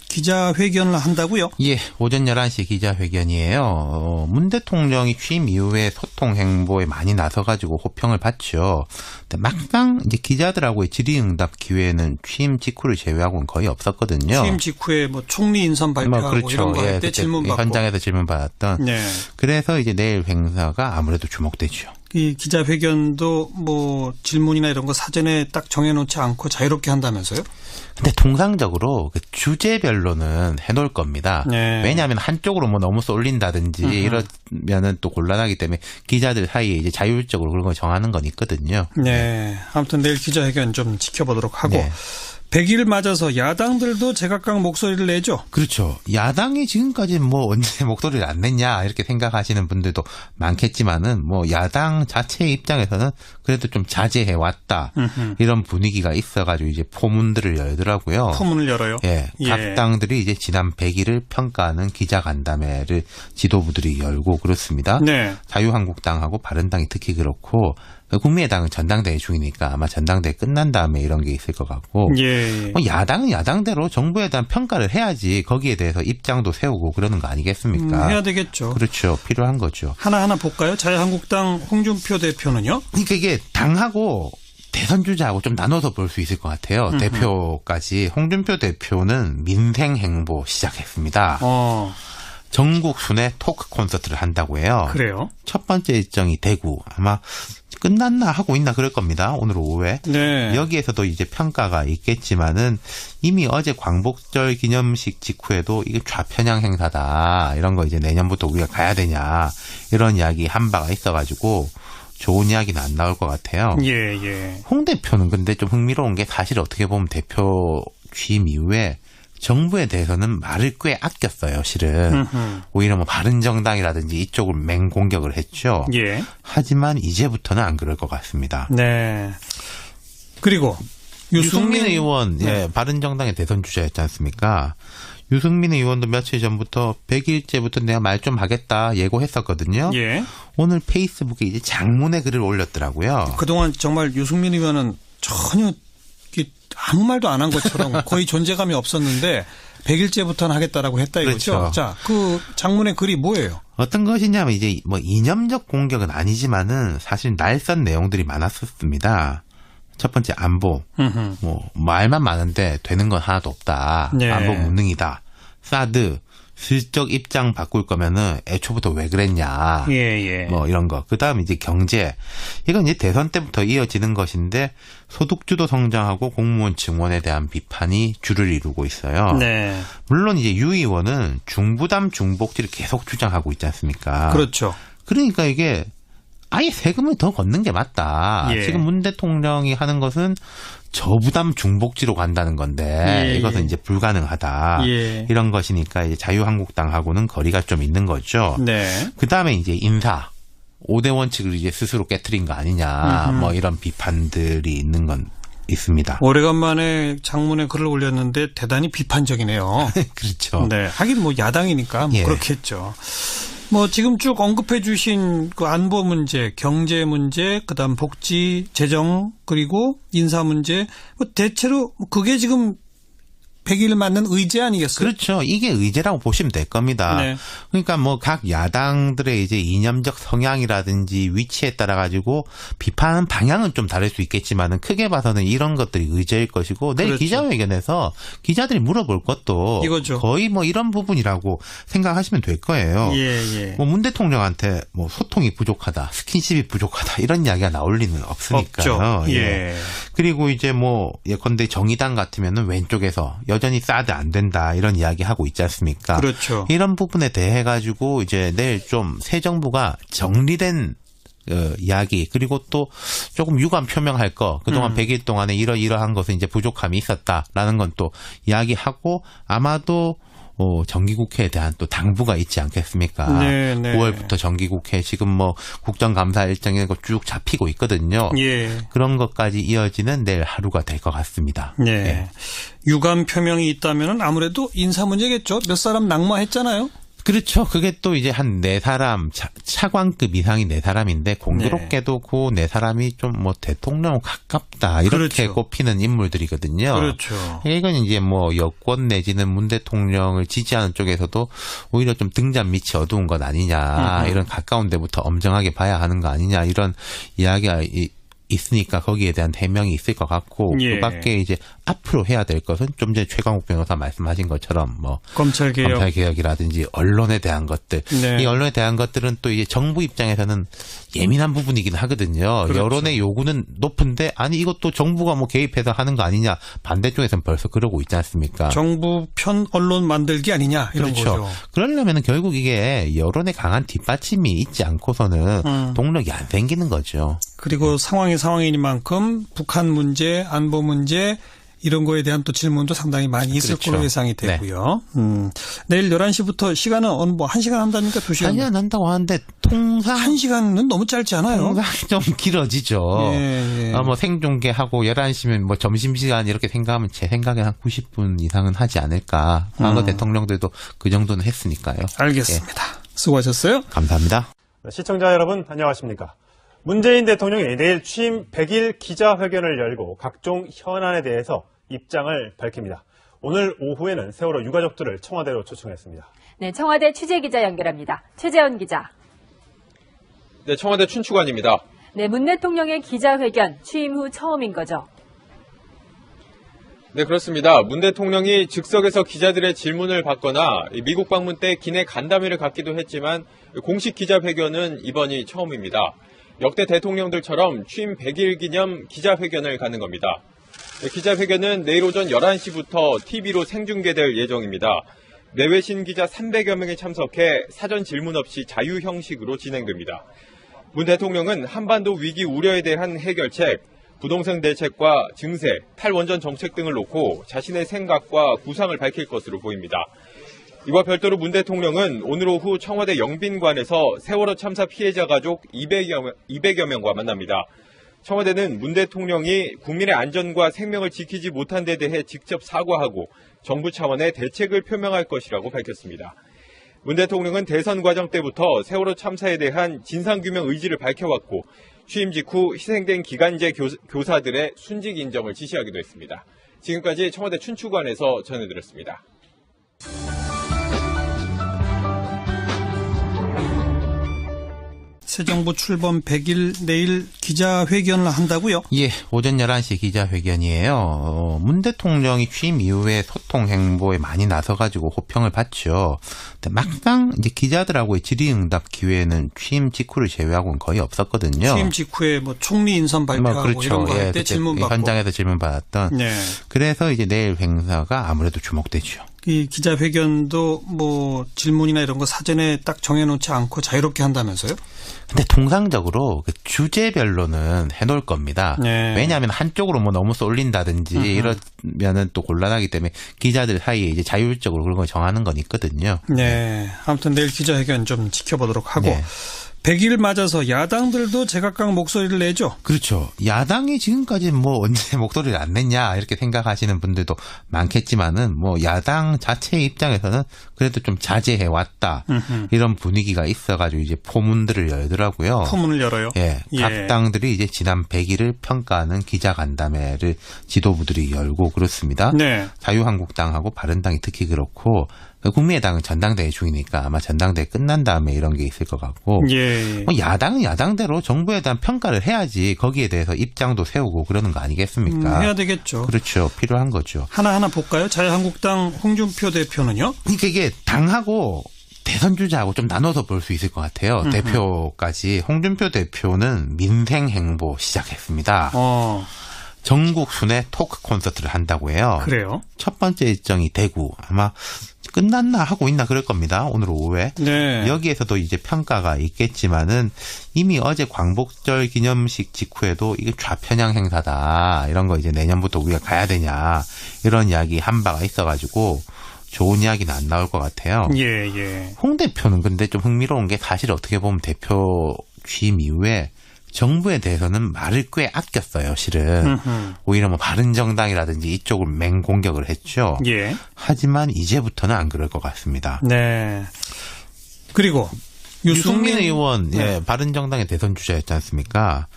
기자회견을 한다고요? 예, 오전 11시 기자회견이에요. 문 대통령이 취임 이후에 소통 행보에 많이 나서가지고 호평을 받죠. 근데 막상 이제 기자들하고의 질의응답 기회는 취임 직후를 제외하고는 거의 없었거든요. 취임 직후에 뭐 총리 인선 발표하고 그렇죠. 이런 거 할 때 예, 질문 받고. 현장에서 질문 받았던. 네. 그래서 이제 내일 행사가 아무래도 주목되죠. 이 기자회견도 뭐 질문이나 이런 거 사전에 딱 정해놓지 않고 자유롭게 한다면서요? 근데 통상적으로 그 주제별로는 해놓을 겁니다. 네. 왜냐하면 한쪽으로 뭐 너무 쏠린다든지 이러면은 또 곤란하기 때문에 기자들 사이에 이제 자율적으로 그런 걸 정하는 건 있거든요. 네. 아무튼 내일 기자회견 좀 지켜보도록 하고. 네. 100일 맞아서 야당들도 제각각 목소리를 내죠. 그렇죠. 야당이 지금까지 뭐 언제 목소리를 안 냈냐 이렇게 생각하시는 분들도 많겠지만은 뭐 야당 자체의 입장에서는 그래도 좀 자제해 왔다 이런 분위기가 있어가지고 이제 포문들을 열더라고요. 포문을 열어요. 예, 예. 각 당들이 이제 지난 100일을 평가하는 기자간담회를 지도부들이 열고 그렇습니다. 네. 자유한국당하고 바른당이 특히 그렇고 국민의당은 전당대회 중이니까 아마 전당대회 끝난 다음에 이런 게 있을 것 같고 예. 뭐 야당은 야당대로 정부에 대한 평가를 해야지 거기에 대해서 입장도 세우고 그러는 거 아니겠습니까? 해야 되겠죠. 그렇죠. 필요한 거죠. 하나하나 볼까요? 자유한국당 홍준표 대표는요? 그러니까 이게 당하고 대선 주자하고 좀 나눠서 볼 수 있을 것 같아요. 대표까지. 홍준표 대표는 민생 행보 시작했습니다. 전국 순회 토크 콘서트를 한다고 해요. 그래요? 첫 번째 일정이 대구. 아마 끝났나 하고 있나 그럴 겁니다. 오늘 오후에. 네. 여기에서도 이제 평가가 있겠지만은 이미 어제 광복절 기념식 직후에도 이게 좌편향 행사다. 이런 거 이제 내년부터 우리가 가야 되냐. 이런 이야기 한 바가 있어가지고 좋은 이야기는 안 나올 것 같아요. 예. 홍 대표는 근데 좀 흥미로운 게 사실 어떻게 보면 대표 취임 이후에 정부에 대해서는 말을 꽤 아꼈어요, 실은. 오히려 뭐 바른정당이라든지 이쪽을 맹공격을 했죠. 예. 하지만 이제부터는 안 그럴 것 같습니다. 네. 그리고 유승민 의원, 예, 바른정당의 대선 주자였지 않습니까? 유승민 의원도 며칠 전부터 100일째부터 내가 말 좀 하겠다 예고했었거든요. 예. 오늘 페이스북에 이제 장문의 글을 올렸더라고요. 그동안 정말 유승민 의원은 전혀 아무 말도 안 한 것처럼 거의 존재감이 없었는데 100일째부터는 하겠다라고 했다 이거죠. 그렇죠. 자, 그 장문의 글이 뭐예요? 어떤 것이냐면 이제 뭐 이념적 공격은 아니지만은 사실 날선 내용들이 많았었습니다. 첫 번째 안보. 뭐 말만 많은데 되는 건 하나도 없다. 네. 안보 무능이다. 사드. 슬쩍 입장 바꿀 거면은 애초부터 왜 그랬냐. 예. 뭐 이런 거. 그다음 이제 경제. 이건 이제 대선 때부터 이어지는 것인데 소득주도 성장하고 공무원 증원에 대한 비판이 주를 이루고 있어요. 네. 물론 이제 유 의원은 중부담 중복지를 계속 주장하고 있지 않습니까? 그렇죠. 그러니까 이게 아예 세금을 더 걷는 게 맞다. 예. 지금 문 대통령이 하는 것은 저부담 중복지로 간다는 건데 이것은 이제 불가능하다. 이런 것이니까 이제 자유한국당하고는 거리가 좀 있는 거죠. 네. 그다음에 이제 인사. 5대 원칙을 이제 스스로 깨트린 거 아니냐. 뭐 이런 비판들이 있는 건 있습니다. 오래간만에 장문에 글을 올렸는데 대단히 비판적이네요. 그렇죠. 네. 하긴 뭐 야당이니까 뭐 예. 그렇겠죠. 뭐 지금 쭉 언급해 주신 그 안보 문제, 경제 문제, 그다음 복지, 재정, 그리고 인사 문제, 뭐 대체로 그게 지금 100일 맞는 의제 아니겠어요? 그렇죠. 이게 의제라고 보시면 될 겁니다. 네. 그러니까 뭐 각 야당들의 이제 이념적 성향이라든지 위치에 따라 가지고 비판 방향은 좀 다를 수 있겠지만은 크게 봐서는 이런 것들이 의제일 것이고 내일 그렇죠. 기자회견에서 기자들이 물어볼 것도 이거죠. 거의 뭐 이런 부분이라고 생각하시면 될 거예요. 예. 뭐 문 대통령한테 뭐 소통이 부족하다, 스킨십이 부족하다 이런 이야기가 나올 리는 없으니까요. 없죠. 예. 그리고 이제 뭐 예컨대 정의당 같으면은 왼쪽에서 여전히 사드 안 된다 이런 이야기 하고 있지 않습니까? 그렇죠. 이런 부분에 대해 가지고 이제 내일 좀 새 정부가 정리된 이야기 그리고 또 조금 유감 표명할 거 그동안 100일 동안에 이러한 것은 이제 부족함이 있었다라는 건 또 이야기하고 아마도 정기국회에 대한 또 당부가 있지 않겠습니까? 네. 9월부터 정기국회 지금 뭐 국정감사 일정이 쭉 잡히고 있거든요. 예. 그런 것까지 이어지는 내일 하루가 될 것 같습니다. 네. 예. 유감 표명이 있다면은 아무래도 인사 문제겠죠. 몇 사람 낙마했잖아요. 그렇죠. 그게 또 이제 한 4사람, 차관급 이상이 4사람인데 공교롭게도 그 4사람이 좀 뭐 대통령 가깝다 이렇게 그렇죠. 꼽히는 인물들이거든요. 그렇죠. 이건 이제 뭐 여권 내지는 문 대통령을 지지하는 쪽에서도 오히려 좀 등잔 밑이 어두운 것 아니냐, 이런 가까운 데부터 엄정하게 봐야 하는 거 아니냐, 이런 이야기가 있으니까 거기에 대한 해명이 있을 것 같고, 예. 그 밖에 이제 앞으로 해야 될 것은 좀 전에 최강욱 변호사 말씀하신 것처럼 뭐 검찰개혁. 검찰개혁이라든지 언론에 대한 것들, 네. 이 언론에 대한 것들은 또 이제 정부 입장에서는 예민한 부분이긴 하거든요. 그렇죠. 여론의 요구는 높은데 아니 이것도 정부가 뭐 개입해서 하는 거 아니냐, 반대쪽에서는 벌써 그러고 있지 않습니까? 정부 편 언론 만들기 아니냐 이런 그렇죠. 거죠. 그러려면 결국 이게 여론의 강한 뒷받침이 있지 않고서는 동력이 안 생기는 거죠. 그리고 상황이 상황이니만큼 북한 문제, 안보 문제 이런 거에 대한 또 질문도 상당히 많이 있을 그렇죠. 걸로 예상이 되고요. 내일 11시부터 시간은 뭐 1시간 한다니까 2시간. 아니 안 한다고 하는데 통상 1시간은 너무 짧지 않아요? 통상 좀 길어지죠. 예. 뭐 생중계하고 11시면 뭐 점심시간 이렇게 생각하면 제 생각에 한 90분 이상은 하지 않을까. 과거 대통령들도 그 정도는 했으니까요. 알겠습니다. 수고하셨어요. 감사합니다. 시청자 여러분 안녕하십니까. 문재인 대통령이 내일 취임 100일 기자회견을 열고 각종 현안에 대해서 입장을 밝힙니다. 오늘 오후에는 세월호 유가족들을 청와대로 초청했습니다. 네, 청와대 취재기자 연결합니다. 최재원 기자. 네, 청와대 춘추관입니다. 네, 문 대통령의 기자회견 취임 후 처음인 거죠? 네, 그렇습니다. 문 대통령이 즉석에서 기자들의 질문을 받거나 미국 방문 때 기내 간담회를 갖기도 했지만 공식 기자회견은 이번이 처음입니다. 역대 대통령들처럼 취임 100일 기념 기자회견을 갖는 겁니다. 기자회견은 내일 오전 11시부터 TV로 생중계될 예정입니다. 내외신 기자 300여 명이 참석해 사전 질문 없이 자유 형식으로 진행됩니다. 문 대통령은 한반도 위기 우려에 대한 해결책, 부동산 대책과 증세, 탈원전 정책 등을 놓고 자신의 생각과 구상을 밝힐 것으로 보입니다. 이와 별도로 문 대통령은 오늘 오후 청와대 영빈관에서 세월호 참사 피해자 가족 200여 명과 만납니다. 청와대는 문 대통령이 국민의 안전과 생명을 지키지 못한 데 대해 직접 사과하고 정부 차원의 대책을 표명할 것이라고 밝혔습니다. 문 대통령은 대선 과정 때부터 세월호 참사에 대한 진상규명 의지를 밝혀왔고 취임 직후 희생된 기간제 교사들의 순직 인정을 지시하기도 했습니다. 지금까지 청와대 춘추관에서 전해드렸습니다. 새 정부 출범 100일 내일 기자회견을 한다고요? 예, 오전 11시 기자회견이에요. 문 대통령이 취임 이후에 소통 행보에 많이 나서가지고 호평을 받죠. 근데 막상 이제 기자들하고의 질의응답 기회는 취임 직후를 제외하고는 거의 없었거든요. 취임 직후에 뭐 총리 인선 발표하고 그렇죠. 이런 거 할 때 그때 질문 받고. 현장에서 질문 받았던. 네. 그래서 이제 내일 행사가 아무래도 주목되죠. 이 기자회견도 뭐 질문이나 이런 거 사전에 딱 정해놓지 않고 자유롭게 한다면서요? 근데 통상적으로 그 주제별로는 해놓을 겁니다. 네. 왜냐하면 한쪽으로 뭐 너무 쏠린다든지 이러면은 또 곤란하기 때문에 기자들 사이에 이제 자율적으로 그런 걸 정하는 건 있거든요. 네. 아무튼 내일 기자회견 좀 지켜보도록 하고. 네. 100일 맞아서 야당들도 제각각 목소리를 내죠. 그렇죠. 야당이 지금까지 뭐 언제 목소리를 안 냈냐 이렇게 생각하시는 분들도 많겠지만은 뭐 야당 자체의 입장에서는 그래도 좀 자제해 왔다 이런 분위기가 있어가지고 이제 포문들을 열더라고요. 포문을 열어요. 예, 예. 각 당들이 이제 지난 100일을 평가하는 기자간담회를 지도부들이 열고 그렇습니다. 네. 자유한국당하고 바른당이 특히 그렇고 국민의당은 전당대회 중이니까 아마 전당대회 끝난 다음에 이런 게 있을 것 같고 예. 뭐 야당은 야당대로 정부에 대한 평가를 해야지 거기에 대해서 입장도 세우고 그러는 거 아니겠습니까? 해야 되겠죠. 그렇죠. 필요한 거죠. 하나하나 볼까요? 자유한국당 홍준표 대표는요? 그러니까 이게 당하고 대선 주자하고 좀 나눠서 볼 수 있을 것 같아요. 대표까지. 홍준표 대표는 민생 행보 시작했습니다. 전국 순회 토크 콘서트를 한다고 해요. 그래요? 첫 번째 일정이 대구. 아마 끝났나 하고 있나 그럴 겁니다. 오늘 오후에. 네. 여기에서도 이제 평가가 있겠지만은 이미 어제 광복절 기념식 직후에도 이게 좌편향 행사다. 이런 거 이제 내년부터 우리가 가야 되냐. 이런 이야기 한 바가 있어가지고 좋은 이야기는 안 나올 것 같아요. 예, 예. 홍 대표는 근데 좀 흥미로운 게 사실 어떻게 보면 대표 취임 이후에 정부에 대해서는 말을 꽤 아꼈어요, 실은. 오히려 뭐 바른정당이라든지 이쪽을 맹공격을 했죠. 예. 하지만 이제부터는 안 그럴 것 같습니다. 네. 그리고 유승민 의원, 예, 바른정당의 대선 주자였지 않습니까?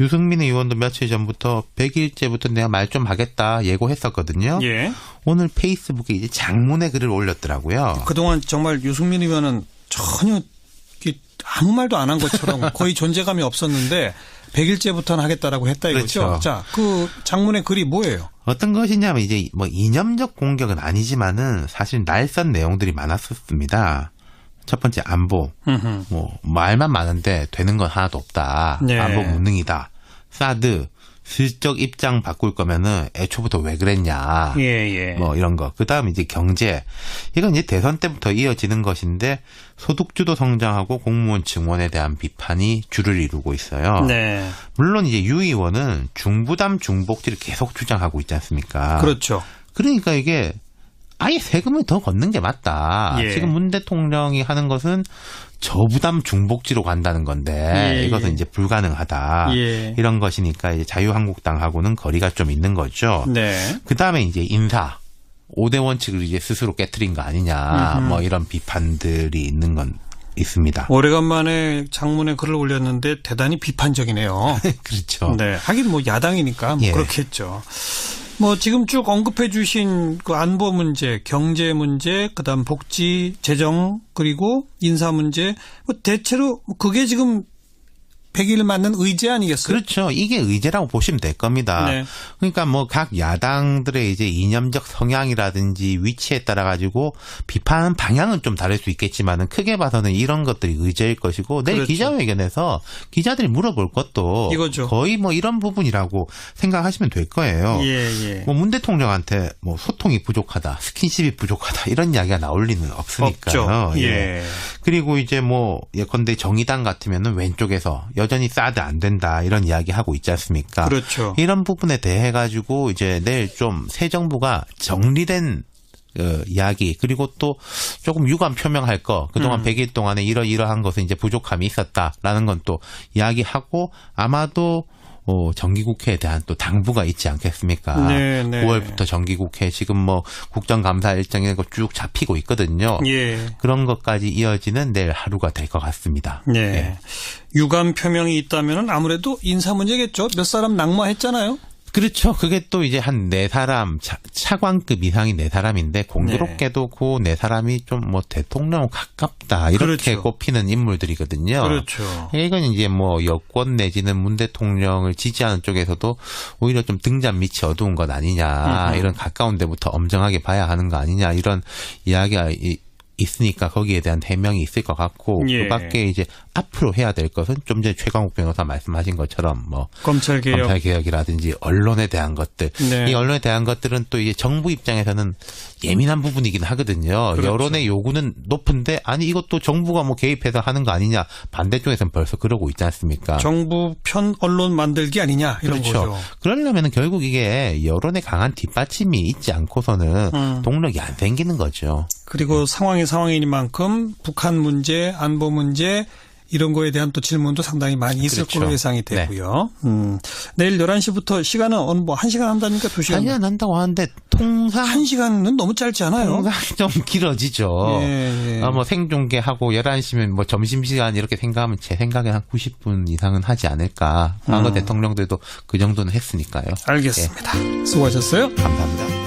유승민 의원도 며칠 전부터 100일째부터 내가 말 좀 하겠다 예고했었거든요. 예. 오늘 페이스북에 이제 장문의 글을 올렸더라고요. 그동안 정말 유승민 의원은 전혀 아무 말도 안 한 것처럼 거의 존재감이 없었는데 100일째부터는 하겠다라고 했다 이거죠. 그렇죠. 자, 그 장문의 글이 뭐예요? 어떤 것이냐면 이제 뭐 이념적 공격은 아니지만은 사실 날선 내용들이 많았었습니다. 첫 번째 안보, 뭐 말만 많은데 되는 건 하나도 없다. 네. 안보 무능이다. 사드 슬쩍 입장 바꿀 거면은 애초부터 왜 그랬냐. 예. 뭐 이런 거. 그다음 이제 경제. 이건 이제 대선 때부터 이어지는 것인데 소득주도 성장하고 공무원 증원에 대한 비판이 주를 이루고 있어요. 네. 물론 이제 유 의원은 중부담 중복지를 계속 주장하고 있지 않습니까? 그렇죠. 그러니까 이게 아예 세금을 더 걷는 게 맞다. 예. 지금 문 대통령이 하는 것은 저부담 중복지로 간다는 건데 예. 이것은 이제 불가능하다. 예. 이런 것이니까 이제 자유한국당하고는 거리가 좀 있는 거죠. 네. 그 다음에 이제 인사. 5대 원칙을 이제 스스로 깨트린 거 아니냐. 뭐 이런 비판들이 있는 건 있습니다. 오래간만에 장문의 글을 올렸는데 대단히 비판적이네요. 그렇죠. 네. 하긴 뭐 야당이니까 뭐 예. 그렇겠죠. 뭐 지금 쭉 언급해 주신 그 안보 문제, 경제 문제, 그다음 복지, 재정, 그리고 인사 문제, 뭐 대체로 그게 지금 100일 맞는 의제 아니겠어요? 그렇죠. 이게 의제라고 보시면 될 겁니다. 네. 그러니까 뭐 각 야당들의 이제 이념적 성향이라든지 위치에 따라 가지고 비판 방향은 좀 다를 수 있겠지만은 크게 봐서는 이런 것들이 의제일 것이고 내일 그렇죠. 기자회견에서 기자들이 물어볼 것도 이거죠. 거의 뭐 이런 부분이라고 생각하시면 될 거예요. 예. 뭐 문 대통령한테 뭐 소통이 부족하다, 스킨십이 부족하다 이런 이야기가 나올 리는 없으니까요. 없죠. 예. 그리고 이제 뭐 예컨대 정의당 같으면은 왼쪽에서 여전히 사드 안 된다 이런 이야기 하고 있지 않습니까? 그렇죠. 이런 부분에 대해 가지고 이제 내일 좀 새 정부가 정리된 이야기 그리고 또 조금 유감 표명할 거 그동안 100일 동안에 이러한 것은 이제 부족함이 있었다라는 건 또 이야기하고 아마도 정기국회에 대한 또 당부가 있지 않겠습니까? 네. 9월부터 정기국회 지금 뭐 국정감사 일정이 쭉 잡히고 있거든요. 예. 그런 것까지 이어지는 내일 하루가 될 것 같습니다. 네. 예. 유감 표명이 있다면 아무래도 인사 문제겠죠. 몇 사람 낙마했잖아요. 그렇죠. 그게 또 이제 한 4사람, 차관급 이상이 4사람인데 공교롭게도 그 4사람이 좀 뭐 대통령 가깝다 이렇게 그렇죠. 꼽히는 인물들이거든요. 그렇죠. 이건 이제 뭐 여권 내지는 문 대통령을 지지하는 쪽에서도 오히려 좀 등잔 밑이 어두운 것 아니냐 이런 가까운 데부터 엄정하게 봐야 하는 거 아니냐 이런 이야기가 있으니까 거기에 대한 해명이 있을 것 같고 예. 그밖에 이제 앞으로 해야 될 것은 좀 전에 최강욱 변호사 말씀하신 것처럼 뭐 검찰개혁. 검찰개혁이라든지 언론에 대한 것들 네. 이 언론에 대한 것들은 또 이제 정부 입장에서는 예민한 부분이긴 하거든요. 그렇죠. 여론의 요구는 높은데 아니 이것도 정부가 뭐 개입해서 하는 거 아니냐 반대쪽에서는 벌써 그러고 있지 않습니까? 정부 편 언론 만들기 아니냐 이런 그렇죠. 거죠. 그러려면 결국 이게 여론의 강한 뒷받침이 있지 않고서는 동력이 안 생기는 거죠. 그리고 상황이 상황이니만큼 북한 문제, 안보 문제 이런 거에 대한 또 질문도 상당히 많이 있을 그렇죠. 걸로 예상이 되고요. 내일 11시부터 시간은 뭐 1시간 한다니까 2시간. 아니야 난다고 하는데 통상 1시간은 너무 짧지 않아요? 통상 좀 길어지죠. 예. 뭐 생중계하고 11시면 뭐 점심시간 이렇게 생각하면 제 생각엔 한 90분 이상은 하지 않을까. 과거 대통령들도 그 정도는 했으니까요. 알겠습니다. 수고하셨어요. 감사합니다.